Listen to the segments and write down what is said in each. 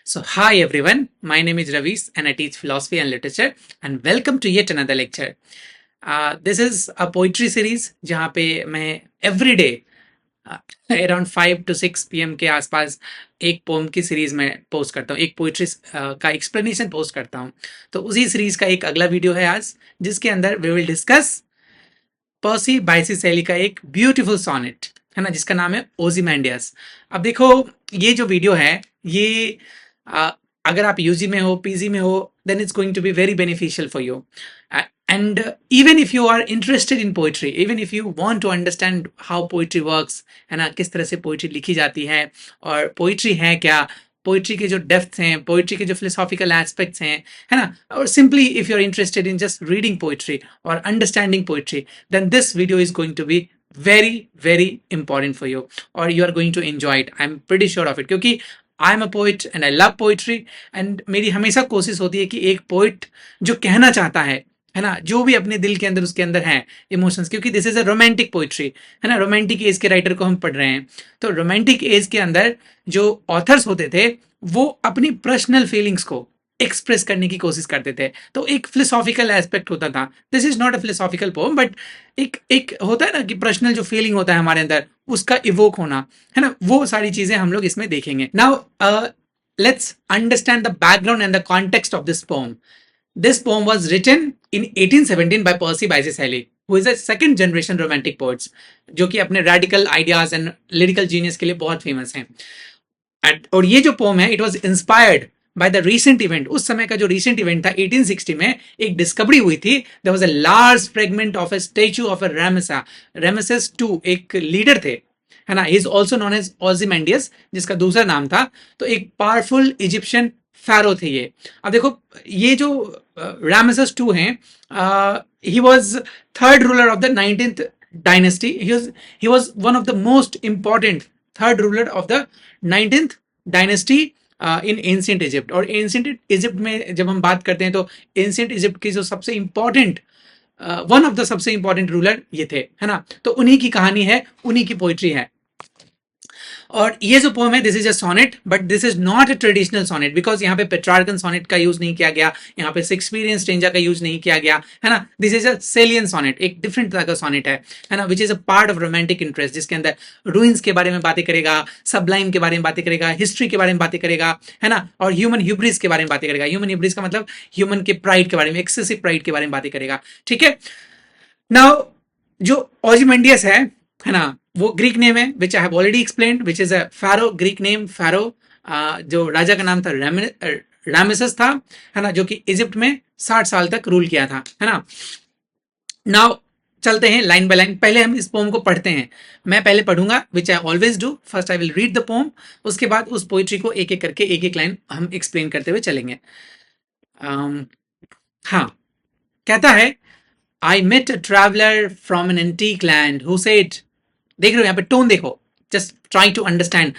So, hi everyone, my name is Ravis and I teach philosophy and literature and welcome to yet another lecture. This is a poetry series जहाँ पे मैं every day around 5 to 6 PM के आसपास एक pome की series में post करता हूँ, एक पोइट्री का एक्सप्लेनेशन पोस्ट करता हूँ. तो उसी सीरीज का एक अगला वीडियो है आज, जिसके अंदर वी विल डिस्कस पर्सी बायसी शैली का एक ब्यूटीफुल सोनेट है ना, जिसका नाम है ओzymandias. अब देखो, ये जो वीडियो है ये अगर आप यूजी में हो, पीजी में हो, then it's going to be very beneficial for you. And even if you are interested in poetry, even if you want to understand how poetry works, है ना, किस तरह से पोइट्री लिखी जाती है और पोइट्री है क्या, पोइट्री के जो डेप्थ हैं, पोइट्री के जो फिलोसॉफिकल एस्पेक्ट्स हैं, है ना, और simply if you are interested in just reading poetry और understanding poetry, then this video is going to be very very important for you और you are going to enjoy it. I am pretty sure of it, क्योंकि I am a poet and I love poetry. And मेरी हमेशा कोशिश होती है कि एक poet जो कहना चाहता है ना, जो भी अपने दिल के अंदर उसके अंदर है इमोशंस, क्योंकि this is a romantic poetry, है ना, रोमांटिक एज के राइटर को हम पढ़ रहे हैं. तो रोमांटिक एज के अंदर जो ऑथर्स होते थे वो अपनी पर्सनल फीलिंग्स को एक्सप्रेस करने की कोशिश करते थे. तो एक फिलोसॉफिकल एस्पेक्ट होता था. This is not a philosophical poem, but एक होता है ना कि पर्सनल जो फीलिंग होता है हमारे अंदर, उसका इवोक होना, है ना, वो सारी चीजें हम लोग इसमें देखेंगे. Now let's understand the background and the context of this pome. This poem was written in 1817 by Percy Bysshe Shelley, who is a second generation romantic poets, जो कि अपने radical ideas and lyrical genius के लिए बहुत famous हैं. और ये जो poem है, it was inspired by the recent event. उस समय का जो recent event था 1860 में एक discovery हुई थी. There was a large fragment of a statue of a Ramesses II, एक leader थे, है ना. He is also known as Ozymandias, जिसका दूसरा नाम था. तो एक powerful Egyptian फैरो थे ये. अब देखो, ये जो रामेसेस II हैं, he was third ruler of the 19th dynasty. He was one of the most important third ruler of the 19th dynasty in ancient Egypt. और एंशिएंट इजिप्ट में जब हम बात करते हैं तो एंशिएंट इजिप्ट की जो सबसे इंपॉर्टेंट वन ऑफ द सबसे इंपॉर्टेंट रूलर ये थे, है ना. तो उन्हीं की कहानी है, उन्हीं की पोइट्री है. और ये जो पोएम है, this is a sonnet, but this is not a traditional sonnet, because यहाँ पे पेट्रार्कन सोनेट का यूज नहीं किया गया, यहाँ पे शेक्सपियरियन स्टेंजा का यूज नहीं किया गया, है ना. This is a Shelleyan sonnet, एक डिफरेंट तरह का सोनेट है ना, which is a part of romantic interest, जिसके अंदर रूइंस के बारे में बातें करेगा, सबलाइम के बारे में बातें करेगा, हिस्ट्री के बारे में बातें करेगा, है ना, और ह्यूमन ह्यूब्रिस के बारे में बातें करेगा. ह्यूमन ह्यूब्रिस का मतलब ह्यूमन के प्राइड के बारे में, एक्सेसिव प्राइड के बारे में बातें करेगा. ठीक है. नाउ जो ओzymandias है ना, वो ग्रीक नेम है, which I have already explained, which is a pharaoh, Greek name pharaoh. जो राजा का नाम था रामेसेस था, है ना, जो कि इजिप्ट में 60 साल तक रूल किया था, है ना. नाउ चलते हैं लाइन बाय लाइन. पहले हम इस पोम को पढ़ते हैं. मैं पहले पढ़ूंगा, which I always do. First I will read the poem, उसके बाद उस पोइट्री को एक एक करके एक एक लाइन हम एक्सप्लेन करते हुए चलेंगे. हाँ, कहता है, I met a traveler from an antique land who said, देख रहे हो यहाँ पे टोन देखो, जस्ट ट्राई टू अंडरस्टैंड.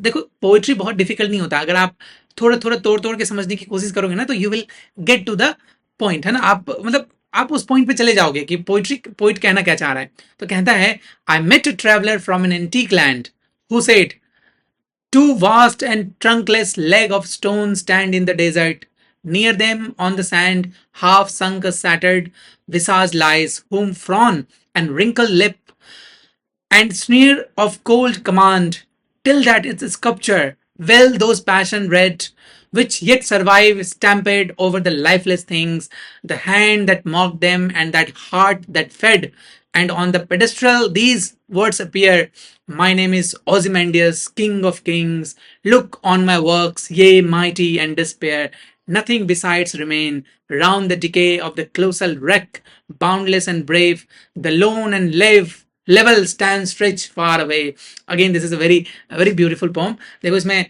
देखो, पोइट्री बहुत डिफिकल्ट नहीं होता. अगर आप थोड़ा थोड़ा तोड़ तोड़ के समझने की कोशिश करोगे ना, तो you will get to the point, है ना. आप मतलब आप उस पॉइंट पे चले जाओगे कि पोइट कहना क्या चाह रहा है. तो कहता है, I met a traveller from an antique land who said, two vast and trunkless leg of stone stand in the desert. Near them on the sand, half sunk a shattered visage lies, whom frown and wrinkled lip and sneer of cold command, till that its sculpture, well those passion red, which yet survive stamped over the lifeless things, the hand that mocked them and that heart that fed, and on the pedestal these words appear, my name is Ozymandias, king of kings, look on my works, ye mighty and despair, nothing besides remain, round the decay of the colossal wreck, boundless and brave, the lone and level stand stretched far away. Again, this is a very beautiful poem. देखो इसमें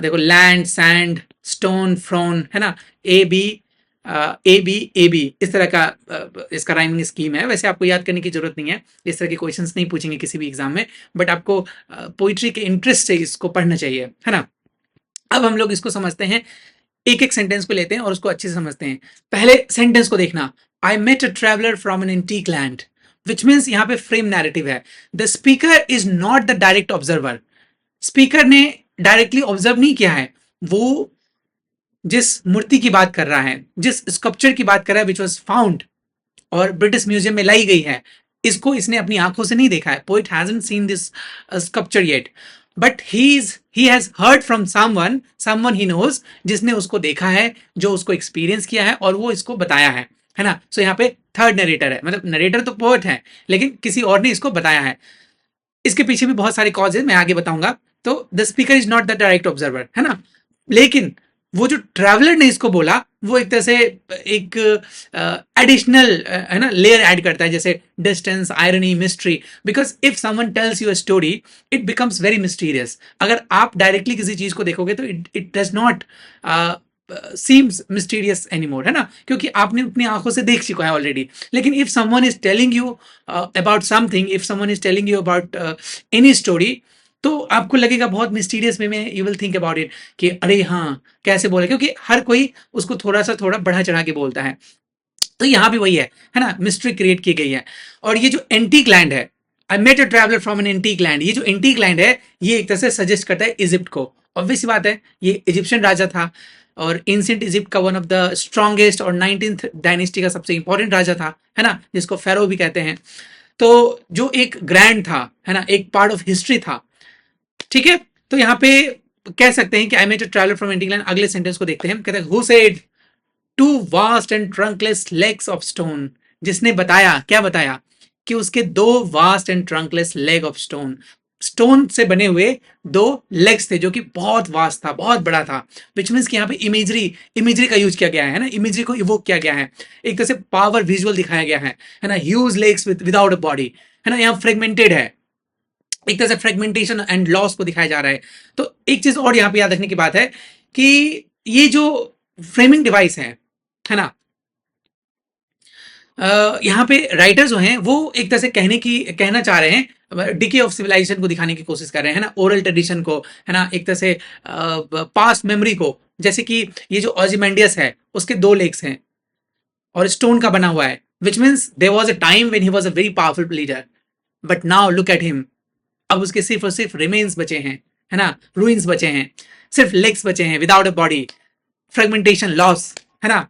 देखो, land, sand, stone, prone, है ना, A B इस तरह का इसका rhyming scheme है. वैसे आपको याद करने की जरूरत नहीं है, इस तरह के क्वेश्चंस नहीं पूछेंगे किसी भी एग्जाम में, बट आपको पोइट्री के इंटरेस्ट से इसको पढ़ना चाहिए, है ना. अब हम लोग इसको समझते हैं, एक एक सेंटेंस को लेते हैं और उसको अच्छे से समझते हैं. पहले सेंटेंस को देखना, I met a traveller from an antique land, which means यहाँ पे फ्रेम नैरेटिव है. The speaker is not the direct observer. Speaker ने डायरेक्टली ऑब्जर्व नहीं किया है, वो जिस मूर्ति की बात कर रहा है, जिस स्कल्पचर की बात कर रहा है, विच वॉज फाउंड और ब्रिटिश म्यूजियम में लाई गई है, इसको इसने अपनी आंखों से नहीं देखा है. Poet hasn't seen this sculpture yet, but he has heard from someone he knows, जिसने उसको देखा है, जो उसको एक्सपीरियंस किया है और वो इसको बताया है ना. सो यहाँ पे थर्ड नरेटर है, मतलब नरेटर तो पोएट है लेकिन किसी और ने इसको बताया है. इसके पीछे भी बहुत सारे कॉज है, मैं आगे बताऊंगा. तो the speaker is not the direct observer, है ना. लेकिन वो जो ट्रैवलर ने इसको बोला, वो एक तरह से एक एडिशनल है ना लेयर ऐड करता है, जैसे distance, irony, mystery. Because if someone tells you a story, it becomes very mysterious. अगर आप डायरेक्टली किसी चीज को देखोगे तो it does not seems mysterious anymore, है ना, क्योंकि आपने अपनी आंखों से देख चुका है ऑलरेडी. लेकिन if someone is telling you about something, if someone is telling you about any story, तो आपको लगेगा बहुत मिस्टीरियस वे में. You will think about it कि अरे हाँ कैसे बोले, क्योंकि हर कोई उसको थोड़ा बढ़ा चढ़ा के बोलता है. तो यहाँ भी वही है ना, मिस्ट्री क्रिएट की गई है. और ये जो एंटीक लैंड है, I met a traveller from an antique land, ये जो एंटीक लैंड है ये एक तरह से सजेस्ट करता है इजिप्ट को. ऑब्वियस बात है, ये इजिप्शियन राजा था और एंशिएंट इजिप्ट का वन ऑफ द स्ट्रॉन्गेस्ट और 19th डायनेस्टी का सबसे इंपॉर्टेंट राजा था, है ना, जिसको फेरो भी कहते हैं. तो जो एक ग्रैंड था, है ना, एक पार्ट ऑफ हिस्ट्री था. ठीक है, तो यहाँ पे कह सकते हैं कि I met a traveller from antique land. अगले सेंटेंस को देखते हैं, कहते हैं who said two vast and trunkless legs of stone. जिसने बताया, क्या बताया, कि उसके दो vast and trunkless leg of stone, stone से बने हुए दो लेग्स थे, जो कि बहुत वास्ट था, बहुत बड़ा था. विच मीन्स कि यहाँ पे इमेजरी का यूज किया गया है ना, इमेजरी को इवोक किया गया है, एक तरह से पावर विजुअल दिखाया गया है ना. Huge legs without a body, है ना. यहाँ फ्रेगमेंटेड है, एक तरह से फ्रेगमेंटेशन एंड लॉस को दिखाया जा रहा है. तो एक चीज और यहाँ पे याद रखने की बात है कि ये जो फ्रेमिंग डिवाइस है ना, यहाँ पे राइटर जो हैं वो एक तरह से कहना चाह रहे हैं, डिके ऑफ सिविलाइजेशन को दिखाने की कोशिश कर रहे हैं ना, ओरल ट्रेडिशन को, है ना, एक तरह से पास्ट मेमोरी को. जैसे कि ये जो ऑजिमेंडियस है उसके दो लेग्स हैं और स्टोन का बना हुआ है, which means there was a time when he was a very powerful leader, but now look at him. अब उसके सिर्फ और सिर्फ रिमेन्स बचे हैं, है ना, रूइंस बचे हैं, सिर्फ लेग्स बचे हैं without a body, fragmentation, loss, है ना.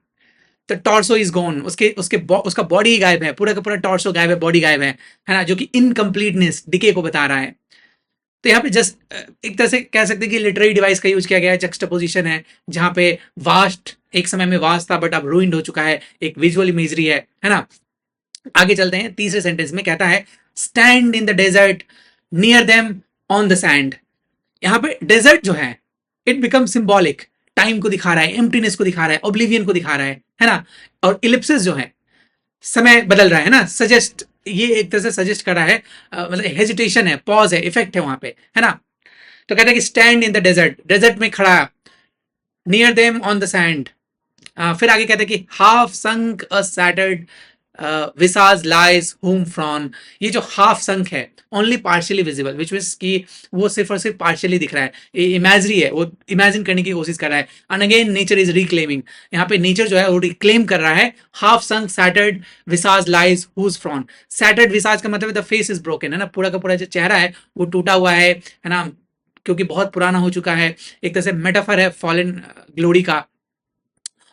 तो टॉर्सो इज गॉन, उसका बॉडी गायब है, पूरा का पूरा टॉर्सो गायब है, बॉडी गायब है ना, जो कि इनकम्प्लीटनेस, डिके को बता रहा है. तो यहाँ पे जस्ट एक तरह से कह सकते हैं कि लिटरेरी डिवाइस का यूज किया गया है, जक्सटापोजिशन है, जहां पे वास्ट एक समय में वास्ट था बट अब रूइंड हो चुका है, एक विजुअल इमेजरी है ना. आगे चलते हैं, तीसरे सेंटेंस में कहता है stand in the desert near them on the sand. यहाँ पे डेजर्ट जो है इट बिकम सिंबॉलिक, टाइम को दिखा रहा है, एम्प्टीनेस को दिखा रहा है, ओब्लिवियन को दिखा रहा है ना. और इलिप्सिस जो है, समय बदल रहा है ना, सजेस्ट, ये एक तरह से सजेस्ट कर रहा है, मतलब हेजिटेशन है, पॉज है, इफेक्ट है वहां पे, है ना. तो कहता है कि stand in the desert, desert में खड़ा, near them on the sand. फिर आगे कहते हैं कि half sunk a shattered visage lies home frown. ये जो हाफ संक है, only partially visible, which means कि वो सिर्फ और सिर्फ पार्शियली दिख रहा है, इमेजरी है, वो इमेजिन करने की कोशिश कर रहा है. And again nature is reclaiming, यहाँ पे नेचर जो है वो रिक्लेम कर रहा है. Half sunk shattered visage lies whose frown. Shattered visage का मतलब द फेस इज ब्रोकन, है ना, पूरा का पूरा जो चेहरा है वो टूटा हुआ है ना, क्योंकि बहुत पुराना हो चुका है. एक तरह से मेटाफर है फॉलन ग्लोरी का.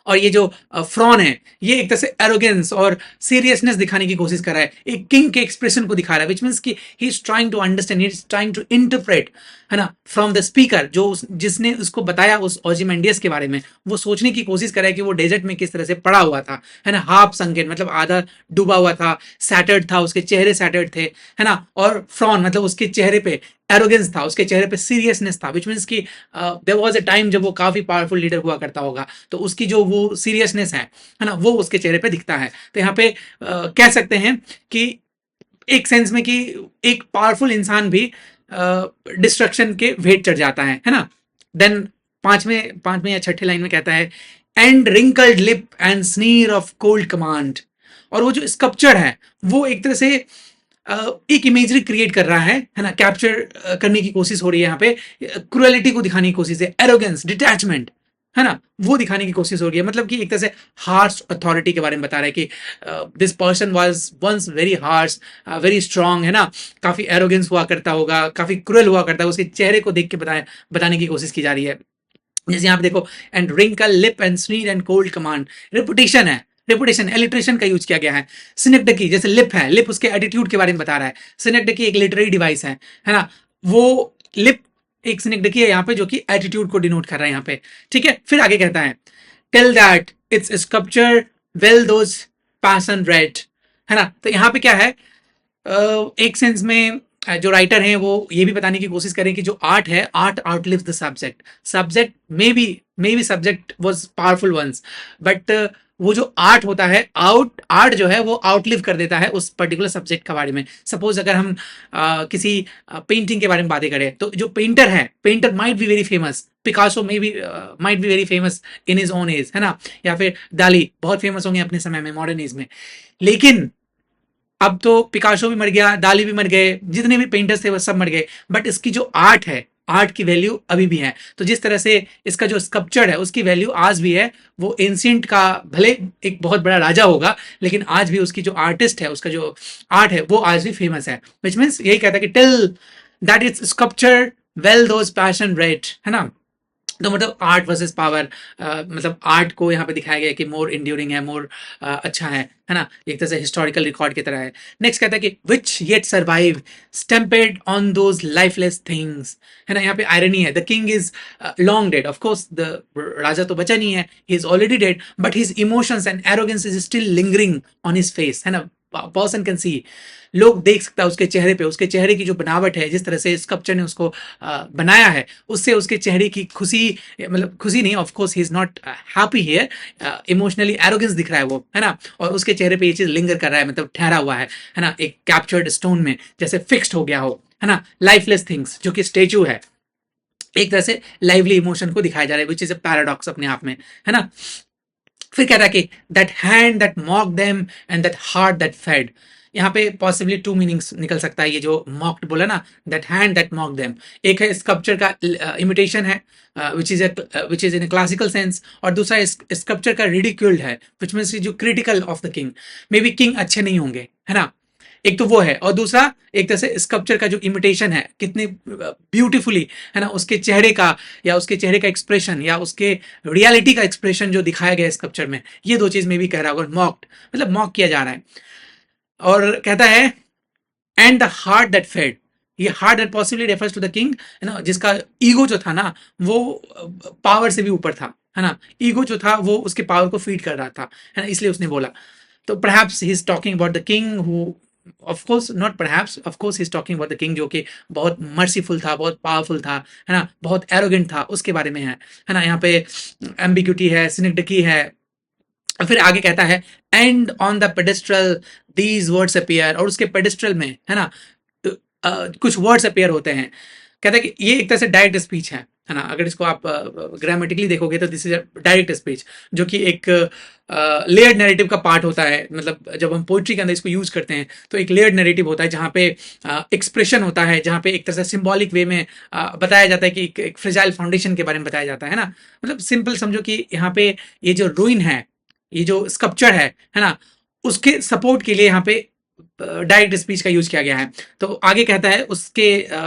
और ये जो फ्रॉन है, ये एक तरह से एरोगेंस और सीरियसनेस दिखाने की कोशिश कर रहा है, एक किंग के एक्सप्रेशन को दिखा रहा है, विच मीन्स कि he is trying to understand, he is trying to interpret, है ना, फ्रॉम द स्पीकर, जो जिसने उसको बताया उस ओजिमेंडियस के बारे में. वो सोचने की कोशिश कर रहा है कि वो डेजर्ट में किस तरह से पड़ा हुआ था, है ना, हाफ संकेट मतलब आधा डूबा हुआ था, सैटर्ड था, उसके चेहरे सैटर्ड थे, है ना. और फ्रॉन मतलब उसके चेहरे पे एरोगेंस था, उसके चेहरे पे सीरियसनेस था, विच मीन्स कि देयर वाज अ टाइम जब वो काफी पावरफुल लीडर हुआ करता होगा, तो उसकी जो वो सीरियसनेस है ना, वो उसके चेहरे पे दिखता है. तो यहाँ पे कह सकते हैं कि एक सेंस में कि एक पावरफुल इंसान भी डिस्ट्रक्शन के भेंट चढ़ जाता है ना. देन पांचवें या छठे लाइन में कहता है and wrinkled lip and sneer of cold command. और वो जो स्कल्पचर है वो एक तरह से एक इमेजरी क्रिएट कर रहा है ना, कैप्चर करने की कोशिश हो रही है यहाँ पे, क्रुएलिटी को दिखाने की कोशिश है, एरोगेंस, डिटैचमेंट, है ना, वो दिखाने की कोशिश हो रही है. मतलब कि एक तरह से हार्श अथॉरिटी के बारे में बता रहा है कि this person was once very harsh, very strong, है ना, काफी एरोगेंस हुआ करता होगा, काफी क्रूएल हुआ करता है, उसके चेहरे को देख के बताने की कोशिश की जा रही है. जैसे यहाँ पे देखो, and wrinkle lip and sneer and cold command, repetition है, रेपुटेशन एलिट्रेशन का यूज किया गया है। सिनेक्डकी, जैसे लिप है, लिप उसके एटीट्यूड के बारे में बता रहा है। सिनेक्डकी एक लिटरेरी डिवाइस है ना, वो लिप एक सिनेक्डकी है यहाँ पे जो कि एटीट्यूड को डिनोट कर रहा है यहाँ पे, ठीक है। फिर आगे कहता है till that it's sculpture well those passion red, है ना। तो यहाँ पे क्या है, एक सेंस में जो राइटर हैं वो ये भी बताने की कोशिश करें कि जो आर्ट है, art outlives the subject, subject may be subject was powerful once, but वो जो आर्ट होता है, आर्ट जो है वो आउटलिव कर देता है उस पर्टिकुलर सब्जेक्ट के बारे में। सपोज अगर हम किसी पेंटिंग के बारे में बातें करें, तो जो पेंटर है, painter might be very famous, Picasso में भी might be very famous in his own age, है ना, या फिर डाली बहुत फेमस होंगे अपने समय में, मॉडर्न एज में। लेकिन अब तो पिकासो भी मर गया, डाली भी मर गए, जितने भी पेंटर्स थे वो सब मर गए, बट इसकी जो आर्ट है, आर्ट की वैल्यू अभी भी है। तो जिस तरह से इसका जो स्कल्पचर है उसकी वैल्यू आज भी है। वो एंशिएंट का भले एक बहुत बड़ा राजा होगा, लेकिन आज भी उसकी जो आर्टिस्ट है, उसका जो आर्ट है वो आज भी फेमस है। विच मीन्स यही कहता है कि till that is sculpture well those passion rate, है ना। तो मतलब आर्ट वर्सेस पावर, मतलब आर्ट को यहाँ पे दिखाया गया कि मोर इंड्यूरिंग है, मोर अच्छा है ना, एक तरह से हिस्टोरिकल रिकॉर्ड की तरह है। नेक्स्ट कहता है कि which yet survive stamped on those lifeless things, है ना। यहाँ पे आयरनी है, the king is long dead, of course the राजा तो बचा नहीं है, he is already dead, but his emotions and arrogance is still lingering on his face, है ना। पर्सन कैन सी, लोग देख सकता है उसके चेहरे पे, उसके चेहरे की जो बनावट है, जिस तरह से स्कल्पचर ने उसको बनाया है, उससे उसके चेहरे की खुशी, मतलब खुशी नहीं, of course he is not happy here, emotionally arrogance दिख रहा है वो, है ना। और उसके चेहरे पे ये चीज लिंगर कर रहा है, मतलब ठहरा हुआ है ना, एक कैप्चर्ड स्टोन में जैसे फिक्स्ड हो गया हो, है ना। लाइफलेस थिंग्स जो कि स्टेचू है, एक तरह से लाइवली इमोशन को दिखाया जा रहा है, विच इज अ पैराडॉक्स अपने आप में, है ना। फिर कह रहा है कि that hand that mock them and that heart that fed, यहाँ पे पॉसिबली टू मीनिंग्स निकल सकता है। ये जो मॉक्ड बोला ना, that hand that mock them, एक है स्कल्पचर का इमिटेशन है, which is in classical sense, और दूसरा स्कल्पचर का रिडिक्यूल्ड है, विच मीन्स जो critical of the king, may be king अच्छे नहीं होंगे, है ना। एक तो वो है, और दूसरा एक तरह से स्कल्पचर का जो इमिटेशन है, कितने ब्यूटीफुली, है ना, उसके चेहरे का, या उसके चेहरे का एक्सप्रेशन, या उसके रियलिटी का एक्सप्रेशन जो दिखाया गया है स्कल्पचर में, ये दो चीज में भी कह रहा होगा, मॉक्ड मतलब मॉक किया जा रहा है। और कहता है and the heart that fed, ये heart that possibly refers to the king, है ना, जिसका ईगो जो था ना वो पावर से भी ऊपर था, है ना। ईगो जो था वो उसके पावर को फीड कर रहा था, है ना, इसलिए उसने बोला। तो perhaps he is talking about the king who, of course not perhaps, of course he is talking about the king जो कि बहुत मर्सीफुल था, बहुत पावरफुल था, है ना, बहुत एरोगेंट था, उसके बारे में है ना। यहाँ पे एम्बिग्यूटी है, सिनिक्डिकी है। फिर आगे कहता है and on the pedestal these words appear, और उसके पेडेस्ट्रल में, है ना, कुछ वर्ड्स अपीयर होते हैं। कहता है कि ये एक तरह से डायरेक्ट स्पीच है ना। अगर इसको आप ग्रामेटिकली देखोगे तो दिस इज डायरेक्ट स्पीच, जो कि एक लेयर्ड नैरेटिव का पार्ट होता है। मतलब जब हम पोइट्री के अंदर इसको यूज करते हैं तो एक लेयर्ड नैरेटिव होता है, जहाँ पे एक्सप्रेशन होता है, जहाँ पे एक तरह से सिंबॉलिक वे में बताया जाता है कि एक फ्रेजाइल फाउंडेशन के बारे में बताया जाता है ना। मतलब सिंपल समझो कि यहाँ पे ये जो रूइन है, ये जो स्कल्पचर है ना, उसके सपोर्ट के लिए यहाँ पे डायरेक्ट स्पीच का यूज किया गया है। तो आगे कहता है उसके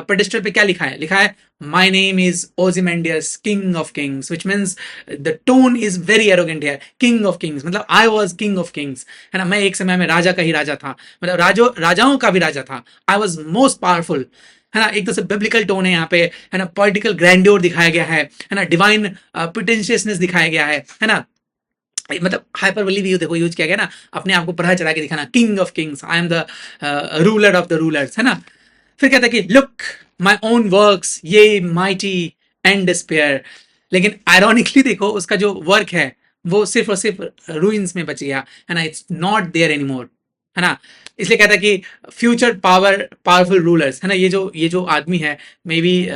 पेडेस्टल पे क्या लिखा है, लिखा है my name is Ozymandias king of kings, which means the tone is very arrogant है, किंग ऑफ किंग्स मतलब I was king of kings, है ना। मैं एक समय में राजा का ही राजा था, मतलब राजाओं का भी राजा था, आई वॉज मोस्ट पावरफुल, है ना। एक तरह से बिब्लिकल टोन है यहाँ पे, है ना। पॉलिटिकल ग्रैंड्योर दिखाया गया है ना। डिवाइन प्रिटेंशियसनेस दिखाया गया है ना। मतलब हाइपरबोली भी देखो यूज किया गया ना, अपने आप को बढ़ा चढ़ा के दिखाना, king of Kings, I am the ruler of the rulers, है ना। फिर कहता है कि लुक माई ओन वर्क्स ये माइटी एंड डिस्पेयर, लेकिन आयरॉनिकली देखो उसका जो वर्क है वो सिर्फ और सिर्फ रूइंस में बच गया, है ना। इट्स नॉट देयर एनीमोर, है ना। इसलिए कहता है कि फ्यूचर पावरफुल रूलर्स, है ना, ये जो आदमी है, मे बी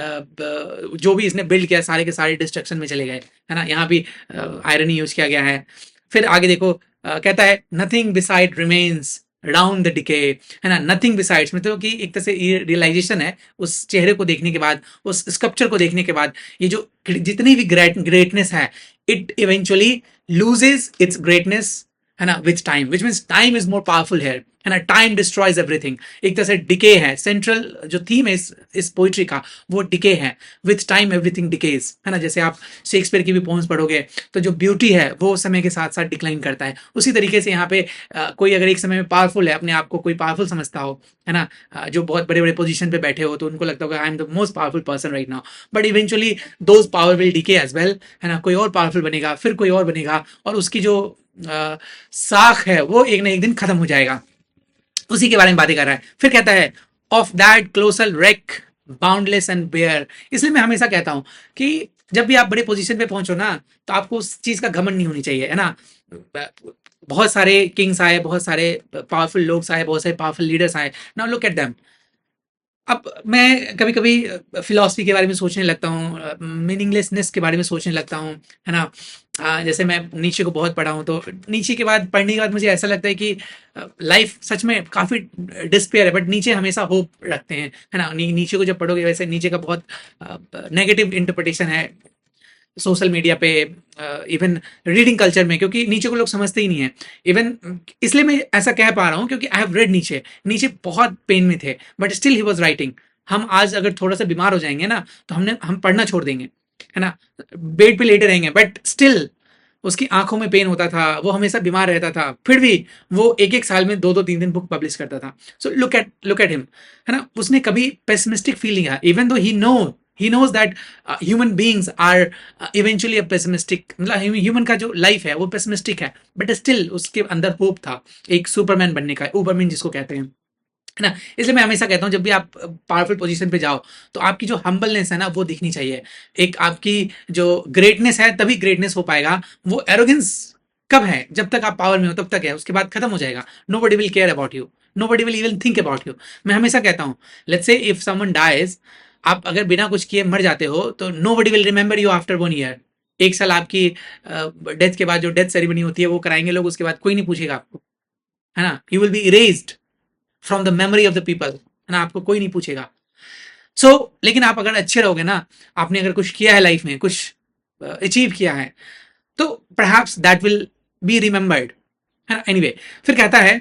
जो भी इसने बिल्ड किया सारे के सारे डिस्ट्रक्शन में चले गए, है ना। यहाँ भी आयरनी यूज किया गया है। फिर आगे देखो कहता है nothing beside remains round the decay, है ना। नथिंग बिसाइड्स मतलब कि एक तरह से रियलाइजेशन है उस चेहरे को देखने के बाद, उस स्कल्पचर को देखने के बाद, ये जो जितनी भी ग्रेटनेस है, it eventually loses its greatness, है ना, which time, which means time is more powerful here. है ना, टाइम डिस्ट्रॉयज एवरीथिंग, एक तरह से डिके है, सेंट्रल जो थीम है इस पोइट्री का वो डिके है, विथ टाइम एवरीथिंग डिकेज, है ना। जैसे आप शेक्सपियर की भी पोम्स पढ़ोगे तो जो ब्यूटी है वो समय के साथ साथ डिक्लाइन करता है, उसी तरीके से यहाँ पे कोई अगर एक समय में पावरफुल है, अपने आप को कोई पावरफुल समझता हो, है ना, जो बहुत बड़े बड़े पोजीशन पे बैठे हो तो उनको लगता होगा I am the most powerful person right now, but eventually those power will decay as well, है ना, कोई और पावरफुल बनेगा, फिर कोई और बनेगा, और उसकी जो साख है वो एक ना एक दिन खत्म हो जाएगा। उसी के बारे में बातें कर रहा है। फिर कहता है of that colossal wreck boundless and bare. इसलिए मैं हमेशा कहता हूं कि जब भी आप बड़े पोजीशन पे पहुंचो ना तो आपको उस चीज का घमंड नहीं होनी चाहिए, है ना। बहुत सारे किंग्स आए, बहुत सारे पावरफुल लोग आए, बहुत सारे पावरफुल लीडर्स आए, नाउ लुक एट देम। अब मैं कभी कभी फिलॉसफी के बारे में सोचने लगता हूँ, मीनिंगलेसनेस के बारे में सोचने लगता हूँ, है ना। जैसे मैं नीचे को बहुत पढ़ा हूँ तो नीचे के बाद पढ़ने के बाद मुझे ऐसा लगता है कि लाइफ सच में काफ़ी डिस्पेयर है, बट नीचे हमेशा होप रखते हैं, है ना। नीचे को जब पढ़ोगे वैसे नीचे का बहुत नेगेटिव इंटरप्रिटेशन है सोशल मीडिया पे, इवन रीडिंग कल्चर में, क्योंकि नीचे को लोग समझते ही नहीं है। इवन इसलिए मैं ऐसा कह पा रहा हूँ क्योंकि आई हैव रेड नीचे, नीचे बहुत पेन में थे but still he was writing. हम आज अगर थोड़ा सा बीमार हो जाएंगे ना तो हम पढ़ना छोड़ देंगे, है ना, बेड पे लेटे रहेंगे, बट स्टिल उसकी आंखों में पेन होता था, वो हमेशा बीमार रहता था, फिर भी वो एक एक साल में 2-2 3 दिन बुक पब्लिश करता था। सो लुक एट हिम, है ना। उसने कभी पेसिमिस्टिक फीलिंग है, even though he knows that human beings are eventually a pessimistic, मतलब ह्यूमन का जो लाइफ है वो पेसिमिस्टिक है, बट स्टिल उसके अंदर होप था एक सुपरमैन बनने का, ऊपरमैन जिसको कहते हैं, है ना। इसलिए मैं हमेशा कहता हूँ जब भी आप पावरफुल पोजीशन पे जाओ तो आपकी जो हम्बलनेस है ना वो दिखनी चाहिए। एक आपकी जो ग्रेटनेस है तभी ग्रेटनेस हो पाएगा। वो एरोगेंस कब है? जब तक आप पावर में हो तब तक है, उसके बाद खत्म हो जाएगा। Nobody will care about you, nobody will even think about you. मैं हमेशा कहता हूँ let's say if someone dies, आप अगर बिना कुछ किए मर जाते हो तो nobody will remember you after 1 year. एक साल आपकी डेथ के बाद जो डेथ सेरेमनी होती है वो कराएंगे लोग, उसके बाद कोई नहीं पूछेगा आपको, है ना। You will be erased from the memory of the people, है ना, आपको कोई नहीं पूछेगा। लेकिन आप अगर अच्छे रहोगे ना, आपने अगर कुछ किया है लाइफ में, कुछ अचीव किया है, तो perhaps that will be remembered, है ना। एनीवे, फिर कहता है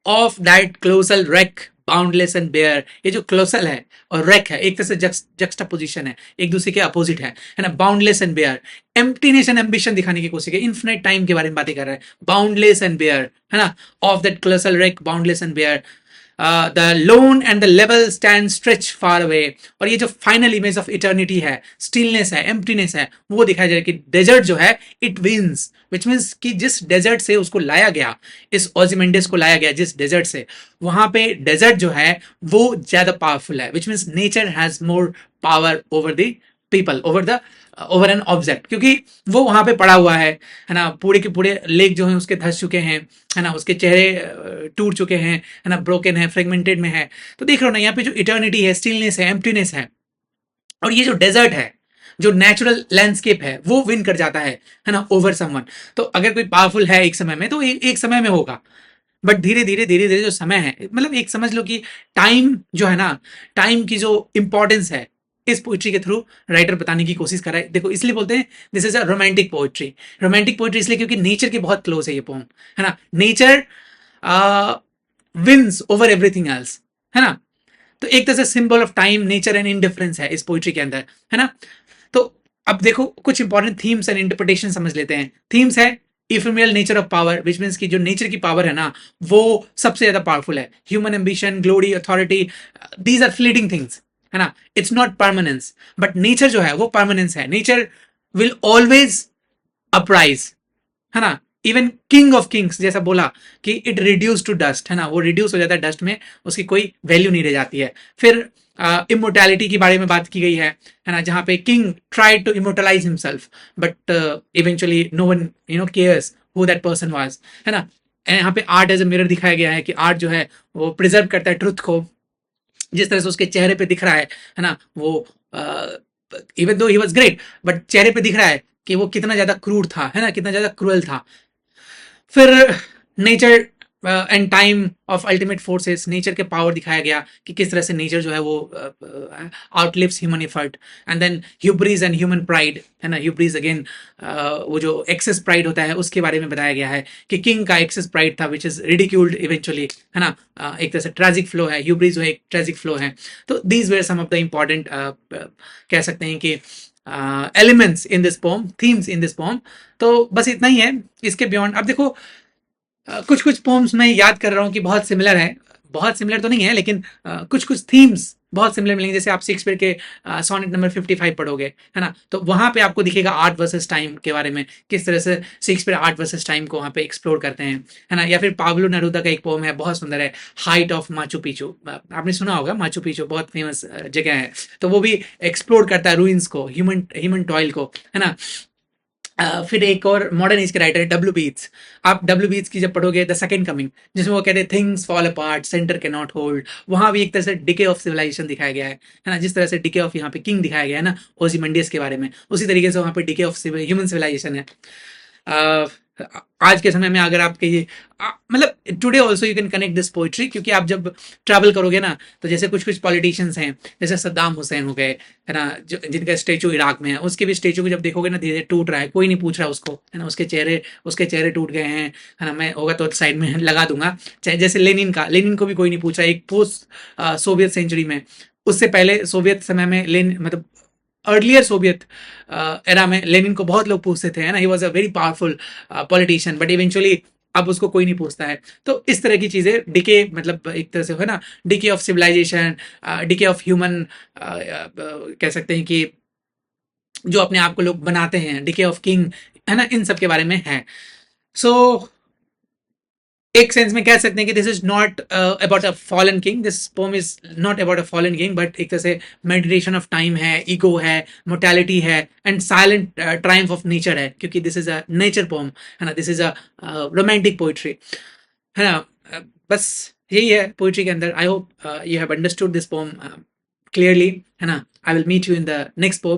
of that colossal wreck boundless and bare. ये जो क्लोसल है और रेक है एक तरह से जक्स्टा पोजिशन है, एक दूसरे के अपोजिट है ना। Boundless and bare, emptiness and ambition दिखाने की कोशिश है, इन्फिनिट टाइम के बारे में बातें कर रहा है। बाउंडलेस एंड बेयर, है ना, of that colossal wreck boundless and bare, the lone and the level sands stretch far away. और ये जो फाइनल इमेज ऑफ इटर्निटी है, स्टिलनेस है, एम्प्टीनेस है, वो दिखाया जाए कि डेजर्ट जो है इट विंस, विच मीन्स कि जिस डेजर्ट से उसको लाया गया, इस ओजिमेंडिस को लाया गया जिस डेजर्ट से, वहां पे डेजर्ट जो है वो ज्यादा पावरफुल है, which means nature has more power over the people, over an object, क्योंकि वो वहां पे पड़ा हुआ है ना। पूरे के पूरे लेक जो है उसके धस चुके हैं, है ना, उसके चेहरे टूट चुके हैं, है ना, ब्रोकन है, फ्रेगमेंटेड में है। तो देख रहे हो ना यहाँ पे जो इटर्निटी है, स्टिलनेस है, एम्प्टीनेस है, और ये जो डेजर्ट है, जो नेचुरल लैंडस्केप है, वो विन कर जाता है ना, ओवर समवन। तो अगर कोई पावरफुल है एक समय में तो एक समय में होगा, बट धीरे धीरे जो समय है, मतलब एक समझ लो कि टाइम जो है ना, टाइम की जो इंपॉर्टेंस है इस पोइट्री के थ्रू राइटर बताने की कोशिश कर रहा है। देखो इसलिए बोलते हैं this is a romantic poetry. Romantic poetry इसलिए क्योंकि नेचर के बहुत क्लोज है ये पोम, है ना। Nature wins over everything else, है ना। तो एक तरह से symbol of time, nature and indifference है इस पोइट्री के अंदर, है ना। तो अब देखो कुछ इंपॉर्टेंट थीम्स एंड इंटरप्रिटेशन समझ लेते हैं। थीम्स है ephemeral nature of power, which means की जो नेचर की पावर है ना वो सबसे ज्यादा पावरफुल है। Human ambition, glory, authority, these are fleeting things, है ना, it's not permanence. But nature जो है वो परमानेंस है। नेचर विल ऑलवेज अपराइज, है ना। इवन किंग ऑफ किंग्स जैसा बोला कि इट रिड्यूस टू डस्ट, है ना, वो रिड्यूस हो जाता है डस्ट में, उसकी कोई वैल्यू नहीं रह जाती है। फिर इमोर्टैलिटी के बारे में बात की गई है ना, जहां पे king tried to immortalise himself but eventually no one cares who that person was, है ना। यहाँ पे आर्ट एज अ मिरर दिखाया गया है कि आर्ट जो है वो प्रिजर्व करता है ट्रुथ को, जिस तरह से उसके चेहरे पे दिख रहा है ना, वो even though he was great but चेहरे पे दिख रहा है कि वो कितना ज्यादा क्रूर था, है ना, कितना ज्यादा क्रूअल था। फिर nature and time of ultimate forces, nature के पावर दिखाया गया कि किस तरह से नेचर जो है वो outlives human effort. And then hubris and human pride, है ना. ह्यूब्रीज अगेन वो जो एक्सेस प्राइड होता है उसके बारे में बताया गया है कि किंग का एक्सेस प्राइड था विच इज रिडिक्यूल्ड इवेंचुअली, है ना. एक तरह से ट्रेजिक फ्लो है, ह्यूब्रीज जो है एक ट्रेजिक फ्लो है. तो these were some of the important कह सकते हैं कि elements in this poem, themes in this poem. तो बस इतना ही है. इसके बियॉन्ड अब देखो कुछ कुछ पोम्स मैं याद कर रहा हूँ कि बहुत सिमिलर है. बहुत सिमिलर तो नहीं है लेकिन कुछ कुछ थीम्स बहुत सिमिलर मिलेंगे. जैसे आप शेक्सपियर के सोनेट नंबर 55 पढ़ोगे, है ना, तो वहां पे आपको दिखेगा आर्ट वर्सेस टाइम के बारे में, किस तरह से शेक्सपियर आर्ट वर्सेस टाइम को वहां पे एक्सप्लोर करते हैं, है ना. या फिर पाब्लो नेरूदा का एक पोम है, बहुत सुंदर है, हाइट ऑफ माचू पिचू. आपने सुना होगा, माचू पिचू बहुत फेमस जगह है. तो वो भी एक्सप्लोर करता है रूइंस को, ह्यूमन ह्यूमन टॉयल को, है ना. फिर एक और मॉडर्न एज के राइटर है डब्ल्यू बीट्स. आप डब्ल्यू बीट्स की जब पढ़ोगे द सेकंड कमिंग, जिसमें वो कहते हैं things fall apart, centre can not hold, वहां भी एक तरह से डिके ऑफ सिविलाइजेशन दिखाया गया है ना. जिस तरह से डिके ऑफ यहाँ पे किंग दिखाया गया है ना ओzymandias के बारे में, उसी तरीके से वहां पे डिके ऑफ ह्यूमन सिविलाइजेशन है. अ, आज के समय में अगर आप कहिए मतलब today also you can connect this poetry, क्योंकि आप जब ट्रैवल करोगे ना तो जैसे कुछ कुछ पॉलिटिशियंस हैं, जैसे सद्दाम हुसैन हो गए, है ना, जिनका स्टेचू इराक में है, उसके भी स्टेचू को जब देखोगे ना धीरे धीरे टूट रहा है, कोई नहीं पूछ रहा उसको, है ना. उसके चेहरे टूट गए हैं, है ना. मैं होगा तो साइड में लगा दूंगा. चाहे जैसे लेनिन को भी कोई नहीं पूछ रहा. एक पोस्ट सोवियत सेंचुरी में, उससे पहले सोवियत समय में लेनिन मतलब अर्लियर सोवियत एरा में लेनिन को बहुत लोग पूछते थे, है ना. He was a very powerful politician, but eventually अब उसको कोई नहीं पूछता है. तो इस तरह की चीजें डिके मतलब एक तरह से है ना, decay of civilisation, decay of human, कह सकते हैं कि जो अपने आप को लोग बनाते हैं, डिके ऑफ किंग, है ना, इन सब के बारे में है. सो एक सेंस में कह सकते हैं कि this is not about a fallen king, this poem is not about a fallen king, but एक तरह से मेडिटेशन ऑफ टाइम है, ईगो है, मोर्टैलिटी है, and silent triumph of nature है, क्योंकि this is a nature poem, है ना. This is a romantic poetry, है ना. बस यही है पोइट्री के अंदर. I hope you have understood this poem clearly, है ना. I will meet you in the next pome.